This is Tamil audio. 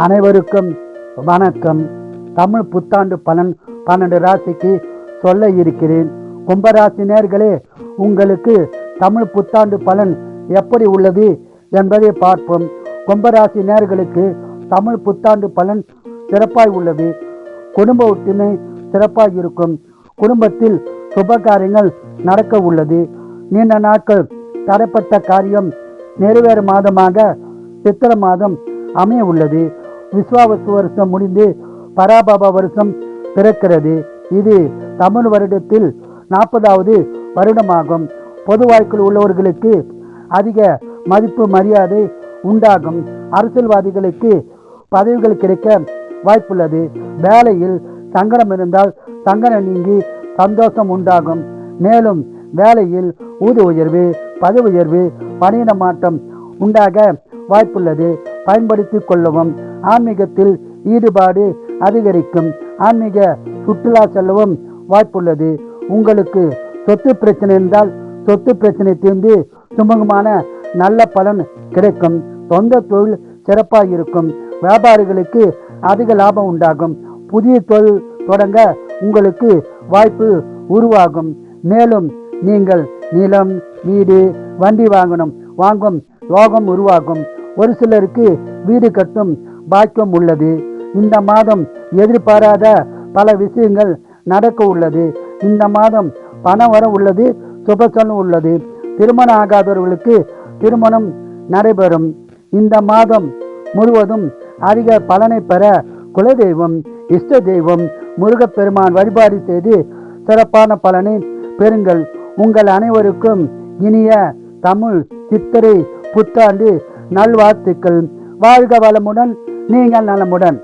அனைவருக்கும் வணக்கம். தமிழ் புத்தாண்டு பலன் 12 ராசிக்கு சொல்ல இருக்கிறேன். கும்பராசி நேயர்களே, உங்களுக்கு தமிழ் புத்தாண்டு பலன் எப்படி உள்ளது என்பதை பார்ப்போம். கும்பராசி நேயர்களுக்கு தமிழ் புத்தாண்டு பலன் சிறப்பாய் உள்ளது. குடும்ப ஒற்றுமை சிறப்பாய் இருக்கும். குடும்பத்தில் சுபகாரியங்கள் நடக்க உள்ளது. நீண்ட நாட்கள் தடைப்பட்ட காரியம் நிறைவேறும் மாதமாக சித்திரை மாதம் அமைய உள்ளது. விஸ்வாவசு வருஷம் முடிந்து பராபவ வருஷம் பிறக்கிறது. இது தமிழ் வருடத்தில் 40வது வருடமாகும். பொது வாழ்க்கையில் உள்ளவர்களுக்கு அதிக மதிப்பு மரியாதை உண்டாகும். அரசியல்வாதிகளுக்கு பதவிகள் கிடைக்க வாய்ப்புள்ளது. வேலையில் சங்கடம் இருந்தால் சங்கடம் நீங்கி சந்தோஷம் உண்டாகும். மேலும் வேலையில் ஊதிய உயர்வு, பதவி உயர்வு, பணியிட மாற்றம் உண்டாக வாய்ப்புள்ளது. பயன்படுத்திக் கொள்ளவும். ஆன்மீகத்தில் ஈடுபாடு அதிகரிக்கும். ஆன்மீக சுற்றுலா செல்லவும் வாய்ப்புள்ளது. உங்களுக்கு சொத்து பிரச்சனை இருந்தால் சொத்து பிரச்சனை தீர்ந்து சுமூகமான நல்ல பலன் கிடைக்கும். சொந்த தொழில் சிறப்பாக இருக்கும். வியாபாரிகளுக்கு அதிக லாபம் உண்டாகும். புதிய தொழில் தொடங்க உங்களுக்கு வாய்ப்பு உருவாகும். மேலும் நீங்கள் நிலம், வீடு, வண்டி வாங்கும் யோகம் உருவாகும். ஒரு சிலருக்கு வீடு கட்டும் பாக்கியம் உள்ளது. இந்த மாதம் எதிர்பாராத பல விஷயங்கள் நடக்க உள்ளது. இந்த மாதம் பணம் வர உள்ளது. சுபசனம் உள்ளது. திருமணம் ஆகாதவர்களுக்கு திருமணம் நடைபெறும். இந்த மாதம் முழுவதும் அதிக பலனை பெற குலதெய்வம், இஷ்ட தெய்வம், முருகப்பெருமான் வழிபாடு செய்து சிறப்பான பலனை பெறுங்கள். உங்கள் அனைவருக்கும் இனிய தமிழ் சித்திரை புத்தாண்டு நல்வாழ்த்துக்கள். வாழ்க வளமுடன், நீங்கள் நலமுடன்.